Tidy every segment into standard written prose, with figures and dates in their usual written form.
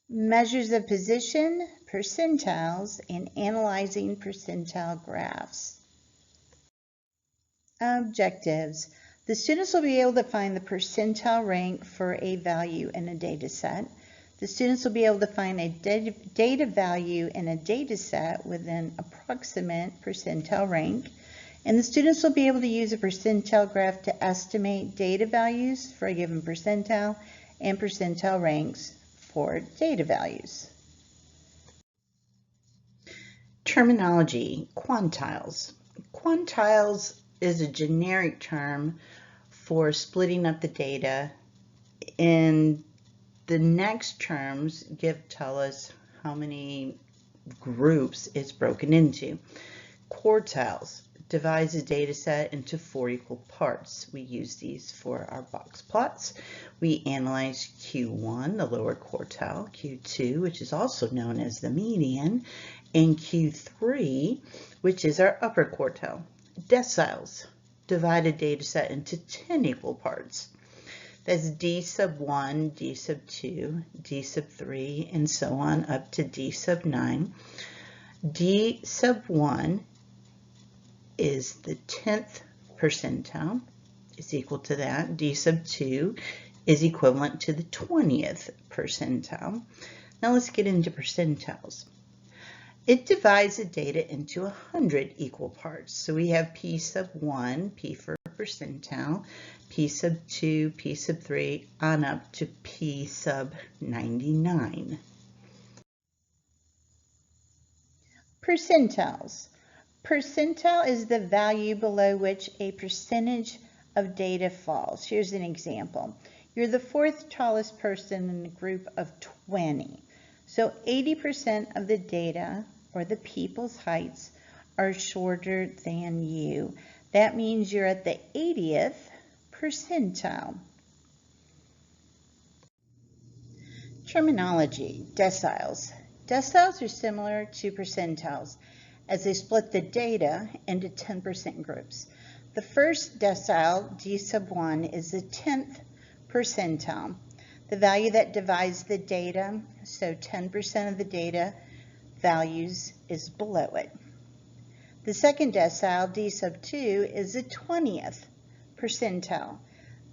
Measures of position, percentiles, and analyzing percentile graphs. Objectives. The students will be able to find the percentile rank for a value in a data set. The students will be able to find a data value in a data set with an approximate percentile rank. And the students will be able to use a percentile graph to estimate data values for a given percentile and percentile ranks for data values. Terminology, quantiles. Quantiles is a generic term for splitting up the data, and the next terms tell us how many groups it's broken into. Quartiles divides a data set into 4 equal parts. We use these for our box plots. We analyze Q1, the lower quartile, Q2, which is also known as the median, and Q3, which is our upper quartile. Deciles divide a data set into 10 equal parts. That's D sub 1, D sub 2, D sub 3, and so on up to D sub 9. D sub 1 is the 10th percentile, is equal to that. D sub 2 is equivalent to the 20th percentile. Now let's get into percentiles. It divides the data into 100 equal parts. So we have P sub 1, P for percentile, P sub 2, P sub 3, on up to P sub 99. Percentiles. Percentile is the value below which a percentage of data falls. Here's an example. You're the 4th tallest person in a group of 20. So 80% of the data, or the people's heights, are shorter than you. That means you're at the 80th percentile. Terminology, deciles. Deciles are similar to percentiles as they split the data into 10% groups. The first decile, D sub 1, is the 10th percentile, the value that divides the data, so 10% of the data values is below it. The second decile, D sub 2, is the 20th percentile.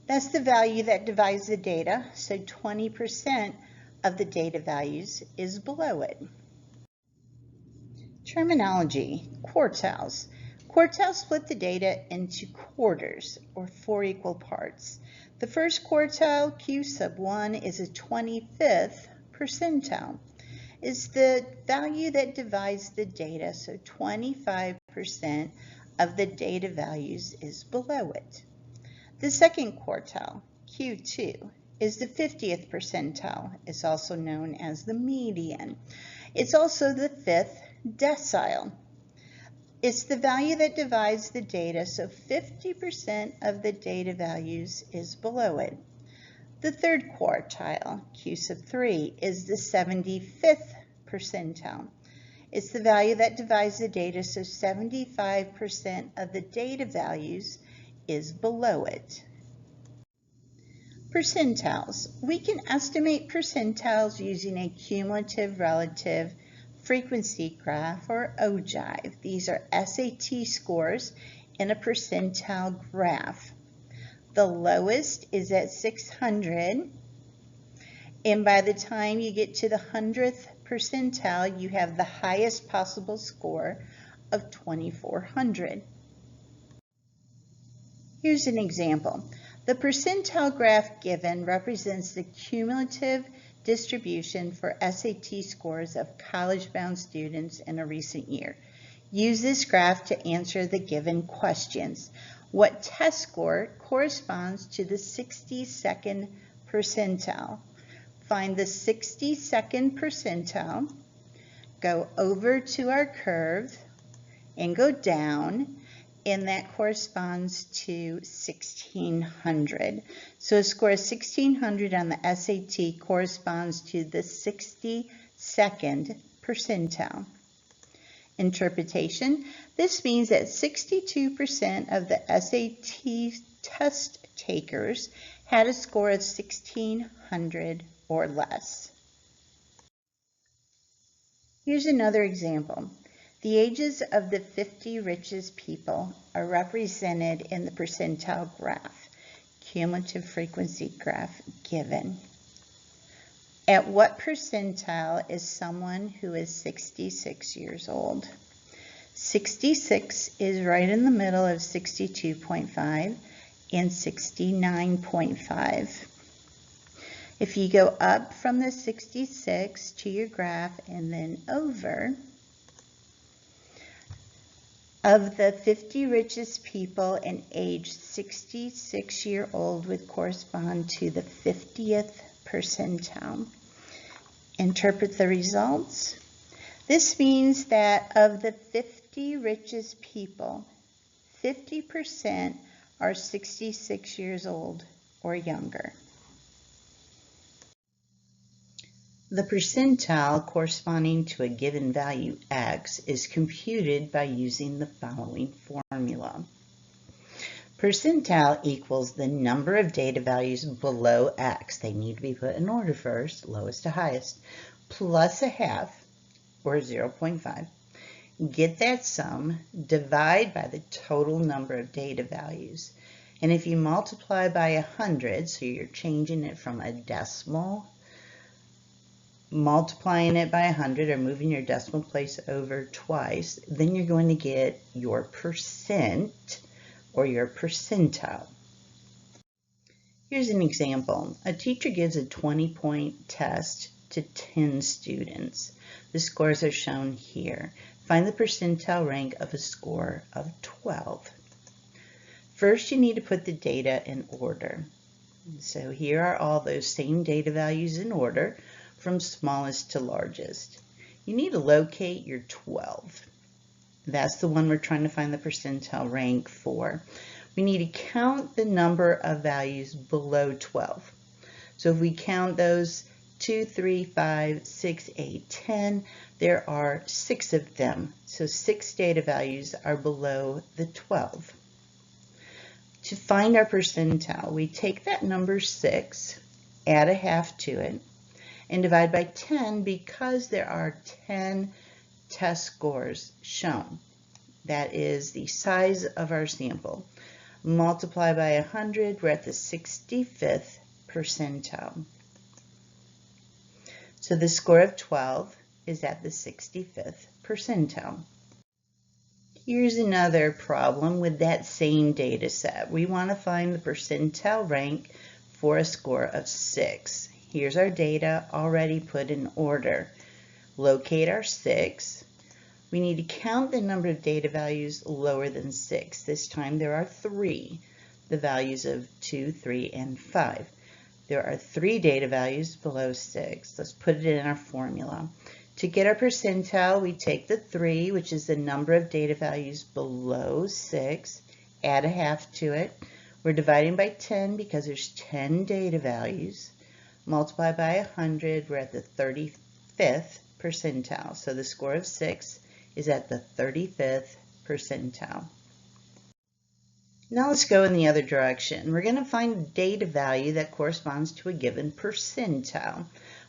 That's the value that divides the data, so 20% of the data values is below it. Terminology, quartiles. Quartiles split the data into quarters, or 4 equal parts. The first quartile, Q sub 1, is a 25th percentile. It's the value that divides the data, so 25% of the data values is below it. The second quartile, Q2, is the 50th percentile. It's also known as the median. It's also the 5th decile. It's the value that divides the data, so 50% of the data values is below it. The third quartile, Q sub 3, is the 75th percentile. It's the value that divides the data, so 75% of the data values is below it. Percentiles. We can estimate percentiles using a cumulative relative frequency graph, or ogive. These are SAT scores in a percentile graph. The lowest is at 600, and by the time you get to the 100th percentile, you have the highest possible score of 2400. Here's an example. The percentile graph given represents the cumulative distribution for SAT scores of college-bound students in a recent year. Use this graph to answer the given questions. What test score corresponds to the 62nd percentile? Find the 62nd percentile, go over to our curve, and go down, and that corresponds to 1600. So a score of 1600 on the SAT corresponds to the 62nd percentile. Interpretation. This means that 62% of the SAT test takers had a score of 1600 or less. Here's another example. The ages of the 50 richest people are represented in the percentile graph, cumulative frequency graph given. At what percentile is someone who is 66 years old? 66 is right in the middle of 62.5 and 69.5. If you go up from the 66 to your graph and then over, of the 50 richest people, an age 66-year-old would correspond to the 50th percentile. Interpret the results. This means that of the 50 richest people, 50% are 66 years old or younger. The percentile corresponding to a given value x is computed by using the following formula. Percentile equals the number of data values below x. They need to be put in order first, lowest to highest, plus a half, or 0.5. Get that sum, divide by the total number of data values. And if you multiply by 100, so you're changing it from a decimal, multiplying it by 100 or moving your decimal place over twice, then you're going to get your percent or your percentile. Here's an example. A teacher gives a 20-point test to 10 students. The scores are shown here. Find the percentile rank of a score of 12. First, you need to put the data in order. So here are all those same data values in order, from smallest to largest. You need to locate your 12. That's the one we're trying to find the percentile rank for. We need to count the number of values below 12. So if we count those 2, 3, 5, 6, 8, 10, there are 6 of them. So 6 data values are below the 12. To find our percentile, we take that number 6, add a half to it, and divide by 10 because there are 10 test scores shown. That is the size of our sample. Multiply by 100, we're at the 65th percentile. So the score of 12 is at the 65th percentile. Here's another problem with that same data set. We want to find the percentile rank for a score of 6. Here's our data already put in order. Locate our 6. We need to count the number of data values lower than 6. This time there are 3, the values of 2, 3, and 5. There are 3 data values below 6. Let's put it in our formula. To get our percentile, we take the 3, which is the number of data values below 6, add a half to it. We're dividing by 10 because there's 10 data values. Multiply by 100, we're at the 35th percentile. So the score of 6 is at the 35th percentile. Now let's go in the other direction. We're going to find a data value that corresponds to a given percentile.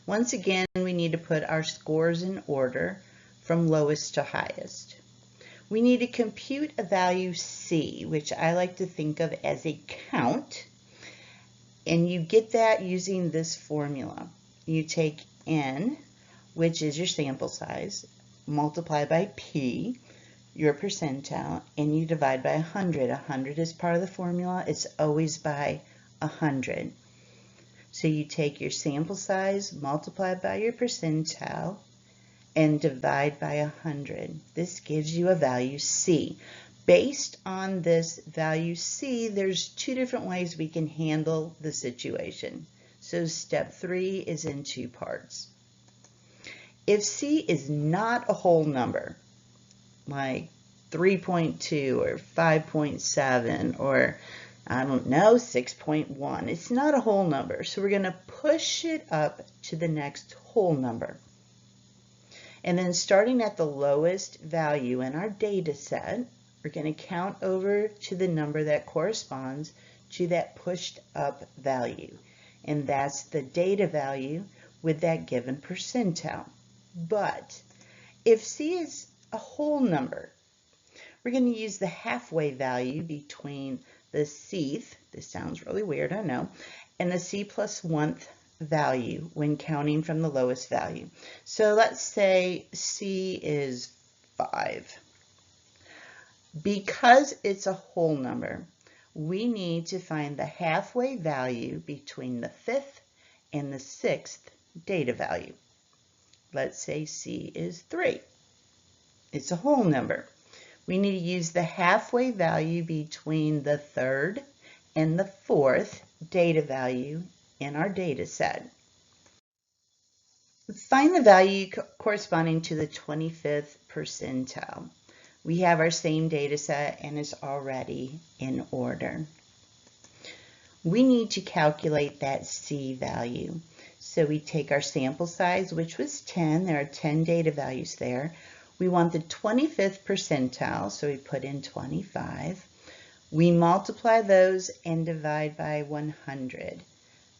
Once again, we need to put our scores in order from lowest to highest. We need to compute a value C, which I like to think of as a count. And you get that using this formula. You take N, which is your sample size, multiply by P, your percentile, and you divide by 100. 100 is part of the formula. It's always by 100. So you take your sample size, multiply by your percentile, and divide by 100. This gives you a value C. Based on this value C, there's 2 different ways we can handle the situation. So step 3 is in 2 parts. If C is not a whole number, like 3.2 or 5.7 or I don't know, 6.1, it's not a whole number. So we're going to push it up to the next whole number. And then starting at the lowest value in our data set, we're going to count over to the number that corresponds to that pushed up value. And that's the data value with that given percentile. But If C is a whole number, we're going to use the halfway value between the Cth, this sounds really weird, I know, and the C plus 1th value when counting from the lowest value. So let's say C is 5. Because it's a whole number, we need to find the halfway value between the 5th and the 6th data value. Let's say C is 3. It's a whole number. We need to use the halfway value between the 3rd and the 4th data value in our data set. Find the value corresponding to the 25th percentile. We have our same data set and it's already in order. We need to calculate that C value. So we take our sample size, which was 10. There are 10 data values there. We want the 25th percentile, so we put in 25. We multiply those and divide by 100.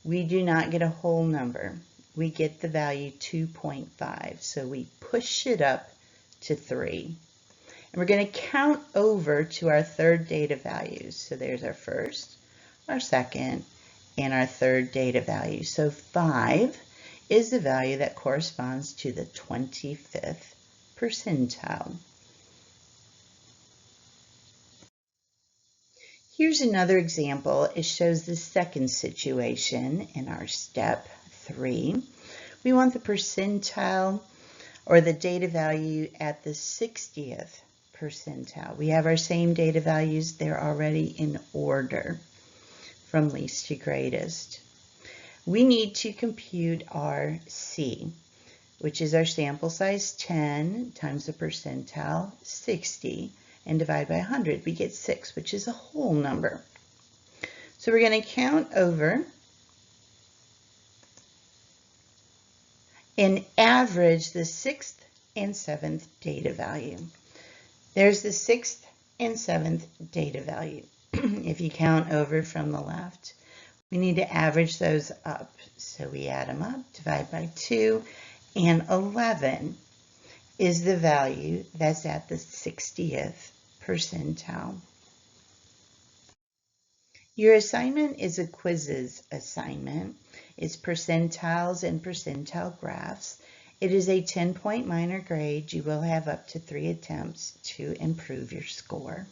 We do not get a whole number. We get the value 2.5, so we push it up to 3. And we're going to count over to our third data values. So there's our first, our second, and our third data value. So 5 is the value that corresponds to the 25th percentile. Here's another example. It shows the second situation in our step 3. We want the percentile or the data value at the 60th percentile. We have our same data values. They're already in order from least to greatest. We need to compute our C, which is our sample size 10 times the percentile 60 and divide by 100. We get 6, which is a whole number. So we're going to count over and average the 6th and 7th data value. There's the 6th and 7th data value. If you count over from the left, we need to average those up. So we add them up, divide by 2, and 11 is the value that's at the 60th percentile. Your assignment is a quizzes assignment. It's percentiles and percentile graphs. It is a 10-point minor grade. You will have up to 3 attempts to improve your score.